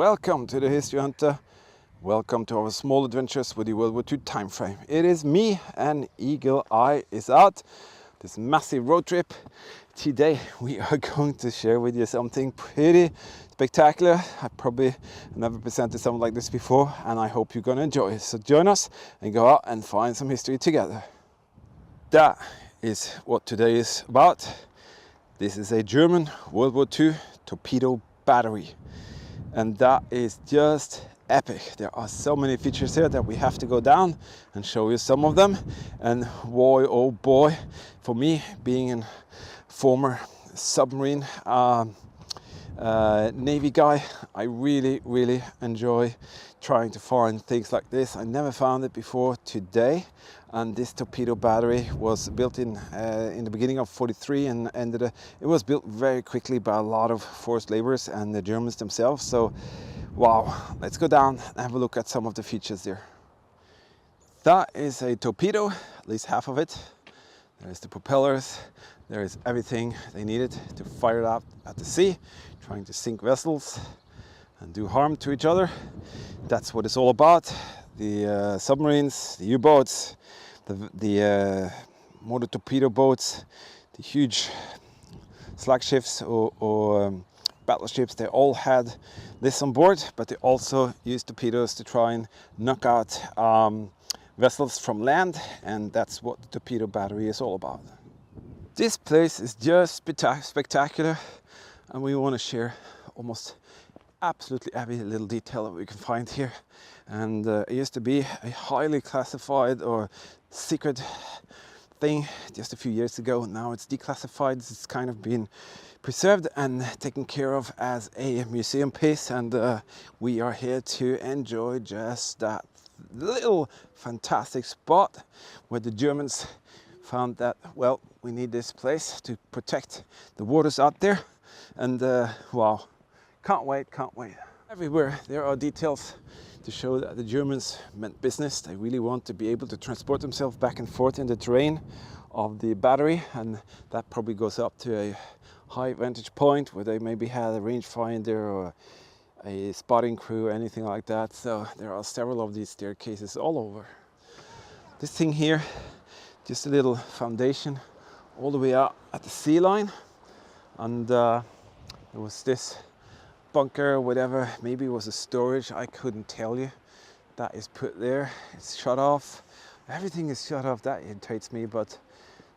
welcome to the History Hunter. Welcome to our small adventures with the World War II time frame. It is me and Eagle Eye is out this massive road trip. Today we are going to share with you something pretty spectacular. I probably never presented something like this before, and I hope you're going to enjoy it. So join us and go out and find some history together. That is what today is about. This is a German World War II torpedo battery, and that is just epic. There are so many features here that we have to go down and show you some of them. And boy, oh boy, for me, being a former submarine Navy guy, I really enjoy trying to find things like this. I never found it before today. And this torpedo battery was built in the beginning of '43, and it was built very quickly by a lot of forced laborers and the Germans themselves. So wow, let's go down and have a look at some of the features there. That is a torpedo, at least half of it. There's the propellers, there is everything they needed to fire it out at the sea, trying to sink vessels and do harm to each other. That's what it's all about. The submarines, the U-boats, the motor torpedo boats, the huge flagships or battleships, they all had this on board, but they also used torpedoes to try and knock out vessels from land, and that's what the torpedo battery is all about. This place is just spectacular, and we want to share almost absolutely every little detail that we can find here. And it used to be a highly classified or secret thing just a few years ago. Now it's declassified. It's kind of been preserved and taken care of as a museum piece, and we are here to enjoy just that little fantastic spot where the Germans found that, well, we need this place to protect the waters out there. And wow, can't wait. Everywhere there are details to show that the Germans meant business. They really want to be able to transport themselves back and forth in the terrain of the battery, and that probably goes up to a high vantage point where they maybe had a rangefinder or a spotting crew or anything like that. So there are several of these staircases all over. This thing here, just a little foundation all the way out at the sea line, and there was this bunker, whatever, maybe it was a storage, I couldn't tell you. That is put there, it's shut off. Everything is shut off, that irritates me, but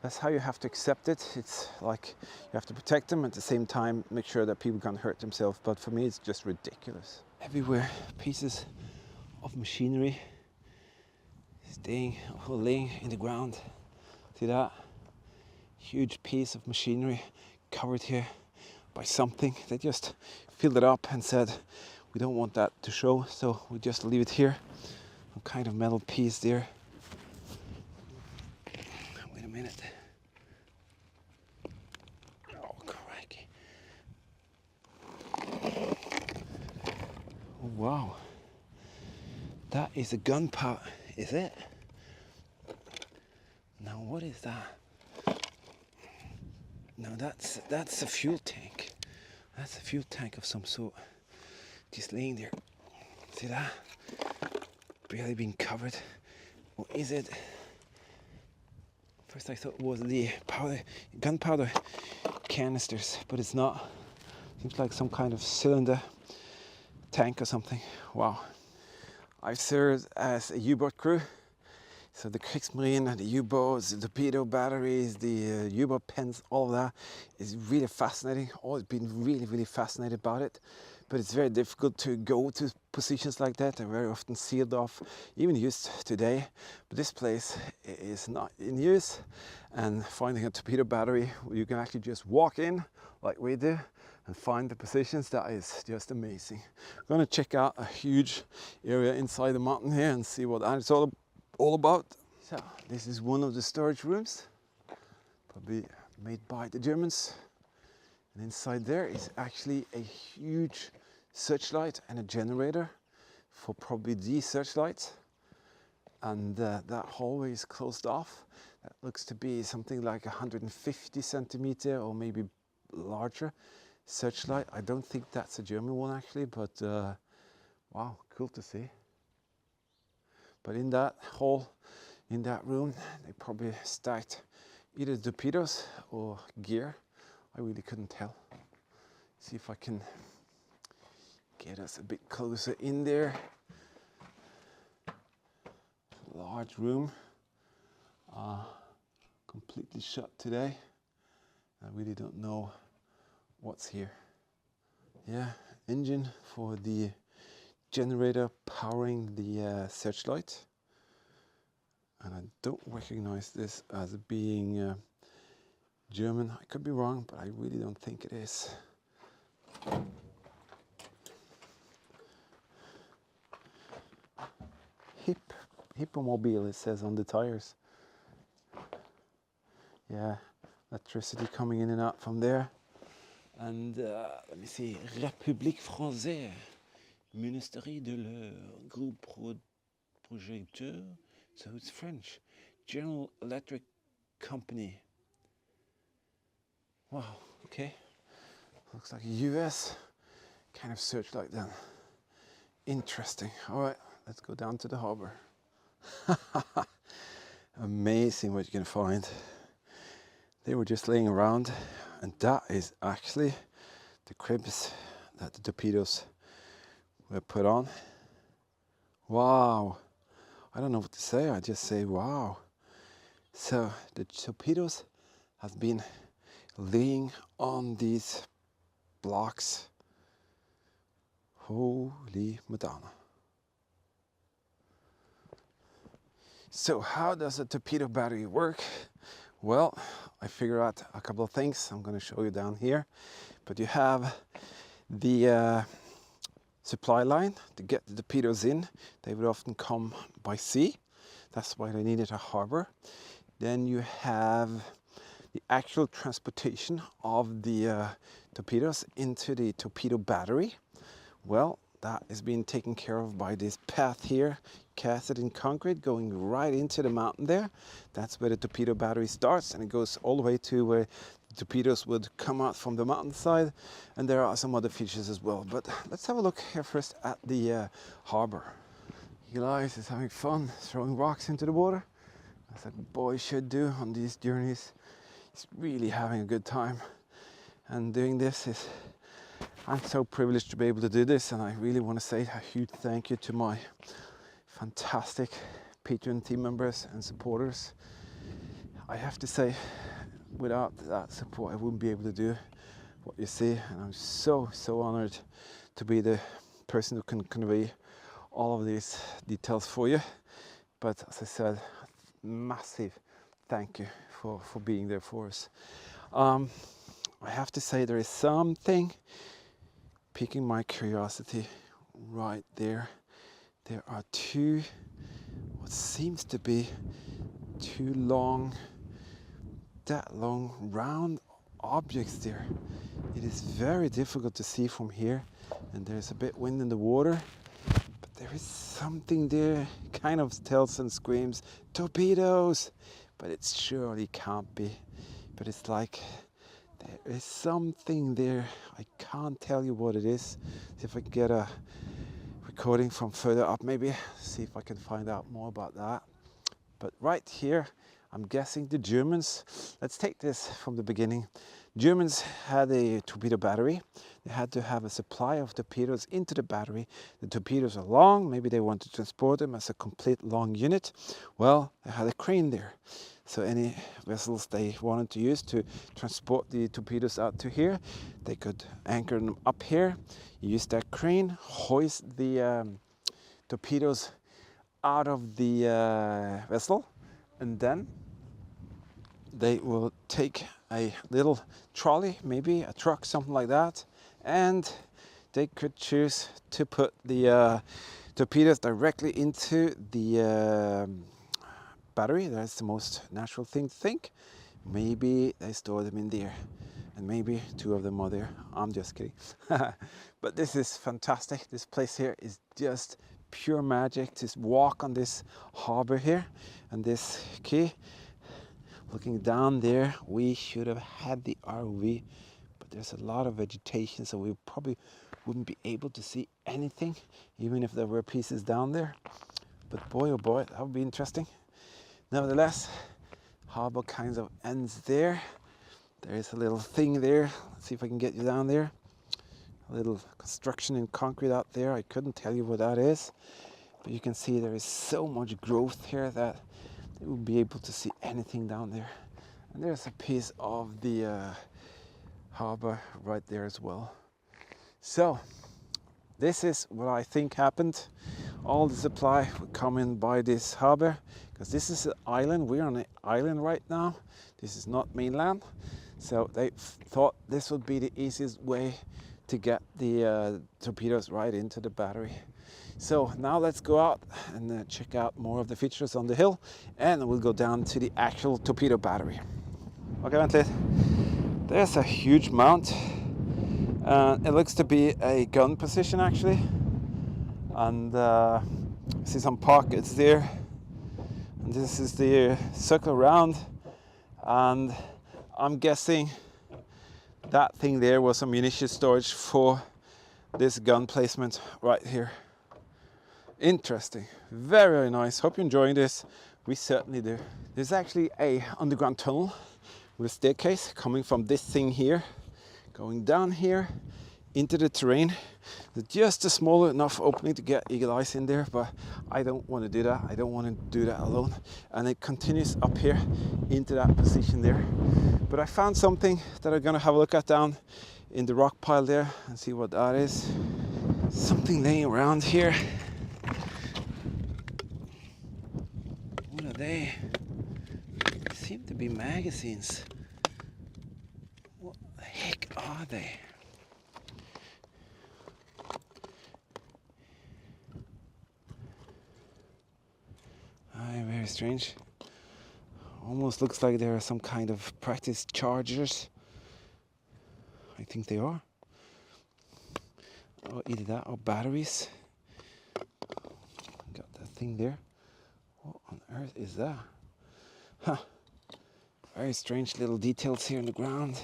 that's how you have to accept it. It's like you have to protect them, at the same time make sure that people can't hurt themselves, but for me it's just ridiculous. Everywhere pieces of machinery staying or laying in the ground. See that? Huge piece of machinery covered here by something. They just filled it up and said, we don't want that to show, so we just leave it here. Some kind of metal piece there. Wait a minute. Oh, crikey. Oh, wow. That is a gunpowder, is it? Now what is that? No, that's a fuel tank. That's a fuel tank of some sort. Just laying there. See that? Barely being covered. What is it? First I thought it was the gunpowder canisters, but it's not. Seems like some kind of cylinder tank or something. Wow. I've served as a U-boat crew. So the Kriegsmarine and the U-boats, the torpedo batteries, the U-boat pens, all of that is really fascinating. Always been really fascinated about it. But it's very difficult to go to positions like that. They're very often sealed off, even used today. But this place is not in use. And finding a torpedo battery, you can actually just walk in like we do and find the positions. That is just amazing. We're going to check out a huge area inside the mountain here and see what that is all about. So this is one of the storage rooms, probably made by the Germans, and inside there is actually a huge searchlight and a generator for probably these searchlights, and that hallway is closed off. That looks to be something like 150 centimeter or maybe larger searchlight. I don't think that's a German one actually, but Wow, cool to see. But in that hole, in that room, they probably stacked either torpedoes or gear. I really couldn't tell. See if I can get us a bit closer in there. Large room, completely shut today. I really don't know what's here. Yeah, engine for the generator powering the searchlight. And I don't recognize this as being German. I could be wrong, but I really don't think it is. Hippomobile, it says on the tires. Yeah, electricity coming in and out from there. And let me see, République Française, Ministère de le Groupe Projecteur, so it's French. General Electric Company. Wow, okay. Looks like a US kind of searchlight then. Interesting. All right, let's go down to the harbor. Amazing what you can find. They were just laying around, and that is actually the cribs that the torpedoes were put on. Wow. I don't know what to say, I just say wow. So the torpedoes have been laying on these blocks. Holy Madonna. So how does a torpedo battery work? Well, I figured out a couple of things I'm going to show you down here. But you have the supply line to get the torpedoes in. They would often come by sea. That's why they needed a harbor. Then you have the actual transportation of the torpedoes into the torpedo battery. Well, that is being taken care of by this path here, casted in concrete, going right into the mountain there. That's where the torpedo battery starts, and it goes all the way to where the torpedoes would come out from the mountainside. And there are some other features as well. But let's have a look here first at the harbor. Elias is having fun throwing rocks into the water, as a boy should do on these journeys. He's really having a good time. And doing this is, I'm so privileged to be able to do this, and I really want to say a huge thank you to my fantastic Patreon team members and supporters. I have to say, without that support, I wouldn't be able to do what you see, and I'm so honored to be the person who can convey all of these details for you. But as I said, massive thank you for being there for us. I have to say, there is something piquing my curiosity right there. There are two, what seems to be two long round objects there. It is very difficult to see from here, and there's a bit wind in the water, but there is something there, kind of tells and screams torpedoes, but it surely can't be. But it's like there is something there. I can't tell you what it is. See if I can get a recording from further up, maybe see if I can find out more about that. But right here, I'm guessing the Germans, let's take this from the beginning. Germans had a torpedo battery. They had to have a supply of torpedoes into the battery. The torpedoes are long, maybe they want to transport them as a complete long unit. Well, they had a crane there. So any vessels they wanted to use to transport the torpedoes out to here, they could anchor them up here, use that crane, hoist the torpedoes out of the vessel, and then they will take a little trolley, maybe a truck, something like that, and they could choose to put the torpedoes directly into the battery. That's the most natural thing to think. Maybe they store them in there, and maybe two of them are there. I'm just kidding. But this is fantastic. This place here is just pure magic. Just walk on this harbor here and this quay. Looking down there, we should have had the ROV, but there's a lot of vegetation, so we probably wouldn't be able to see anything, even if there were pieces down there. But boy, oh boy, that would be interesting. Nevertheless, harbor kind of ends there. There is a little thing there. Let's see if I can get you down there. A little construction in concrete out there. I couldn't tell you what that is, but you can see there is so much growth here that you won't be able to see anything down there. And there's a piece of the harbor right there as well. So this is what I think happened. All the supply would come in by this harbor, because this is an island. We're on an island right now. This is not mainland. So they thought this would be the easiest way to get the torpedoes right into the battery. So now let's go out and check out more of the features on the hill, and we'll go down to the actual torpedo battery. Okay, vent litt. There's a huge mount. It looks to be a gun position actually, and see some pockets there. And this is the circle around, and I'm guessing that thing there was some munition storage for this gun placement right here. Interesting, very, very nice. Hope you're enjoying this. We certainly do. There's actually a underground tunnel with a staircase coming from this thing here, going down here into the terrain. There's just a small enough opening to get eagle eyes in there, but I don't want to do that. I don't want to do that alone. And it continues up here into that position there. But I found something that I'm gonna have a look at down in the rock pile there and see what that is. Something laying around here. What are they? They seem to be magazines. What the heck are they? Very strange. Almost looks like there are some kind of practice chargers. I think they are. Or either that or batteries. Got that thing there. What on earth is that? Huh. Very strange little details here in the ground.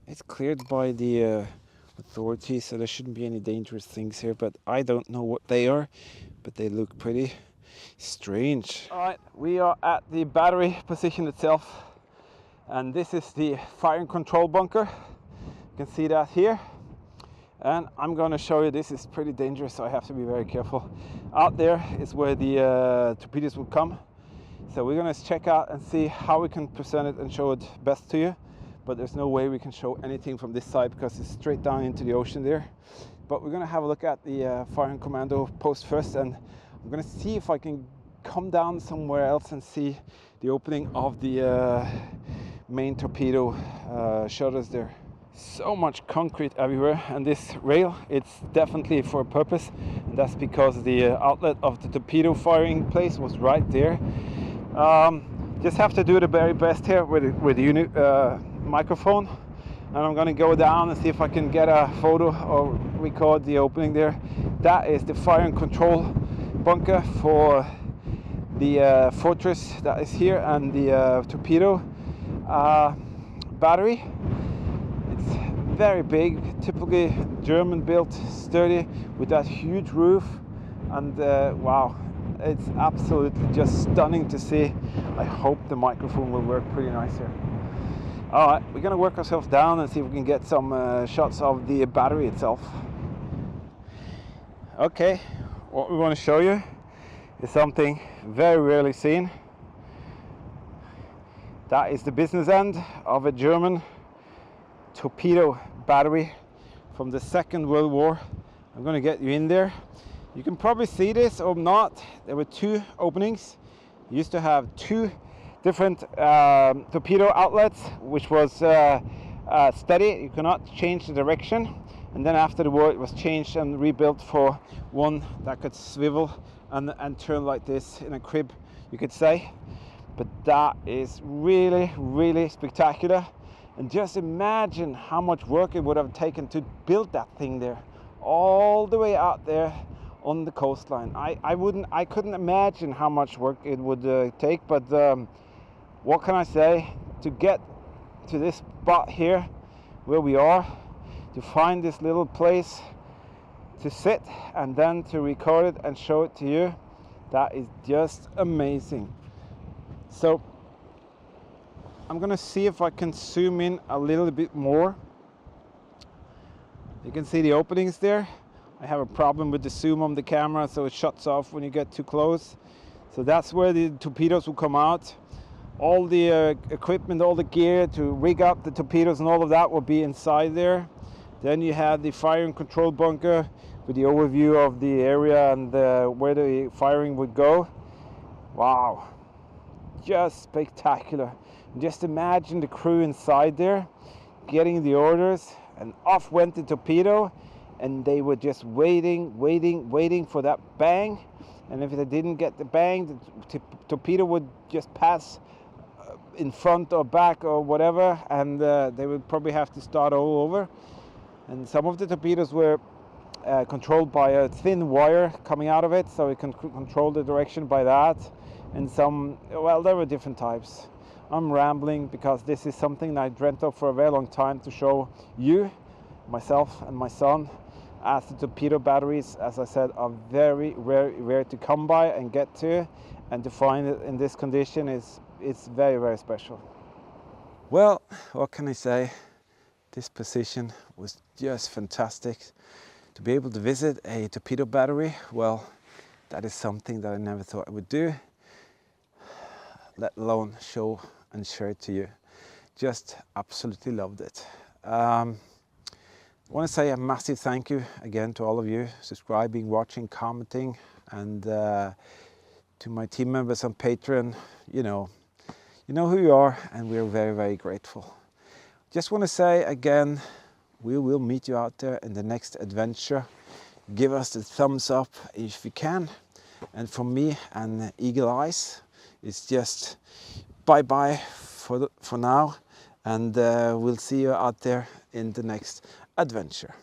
It's cleared by the authorities, so there shouldn't be any dangerous things here, but I don't know what they are, but they look pretty strange. All right, we are at the battery position itself, and this is the firing control bunker. You can see that here, and I'm going to show you. This is pretty dangerous, so I have to be very careful. Out there is where the torpedoes will come, so we're going to check out and see how we can present it and show it best to you. But there's no way we can show anything from this side because it's straight down into the ocean there. But we're going to have a look at the firing commando post first, and I'm going to see if I can come down somewhere else and see the opening of the main torpedo shutters there. So much concrete everywhere, and this rail, it's definitely for a purpose, and that's because the outlet of the torpedo firing place was right there. Just have to do the very best here with the microphone, and I'm going to go down and see if I can get a photo or record the opening there. That is the firing control bunker for the fortress that is here, and the torpedo battery. It's very big, typically German built, sturdy, with that huge roof, and wow, it's absolutely just stunning to see. I hope the microphone will work pretty nice here. All right, we're gonna work ourselves down and see if we can get some shots of the battery itself. Okay, what we want to show you is something very rarely seen. That is the business end of a German torpedo battery from the Second World War. I'm gonna get you in there. You can probably see this or not. There were two openings. You used to have two different torpedo outlets, which was steady. You cannot change the direction. And then after the war, it was changed and rebuilt for one that could swivel and turn like this in a crib, you could say. But that is really, really spectacular. And just imagine how much work it would have taken to build that thing there, all the way out there on the coastline. I couldn't imagine how much work it would take, but what can I say? To get to this spot here where we are, to find this little place to sit and then to record it and show it to you. That is just amazing. So I'm gonna see if I can zoom in a little bit more. You can see the openings there. I have a problem with the zoom on the camera, so it shuts off when you get too close. So that's where the torpedoes will come out. All the equipment, all the gear to rig up the torpedoes and all of that will be inside there. Then you have the firing control bunker with the overview of the area and where the firing would go. Wow, just spectacular. Just imagine the crew inside there getting the orders, and off went the torpedo, and they were just waiting for that bang. And if they didn't get the bang, the torpedo would just pass in front or back or whatever, and they would probably have to start all over. And some of the torpedoes were controlled by a thin wire coming out of it, so you can control the direction by that. And some, well, there were different types. I'm rambling because this is something I dreamt of for a very long time to show you, myself and my son, as the torpedo batteries, as I said, are very rare to come by and get to, and to find it in this condition it's very special. Well, what can I say? This position was just fantastic. To be able to visit a torpedo battery, well, that is something that I never thought I would do, let alone show and share it to you. Just absolutely loved it. I want to say a massive thank you again to all of you subscribing, watching, commenting, and to my team members on Patreon. You know who you are, and we're very grateful. Just want to say again, we will meet you out there in the next adventure. Give us the thumbs up if you can. And from me and Eagle Eyes, it's just bye for now, and we'll see you out there in the next adventure.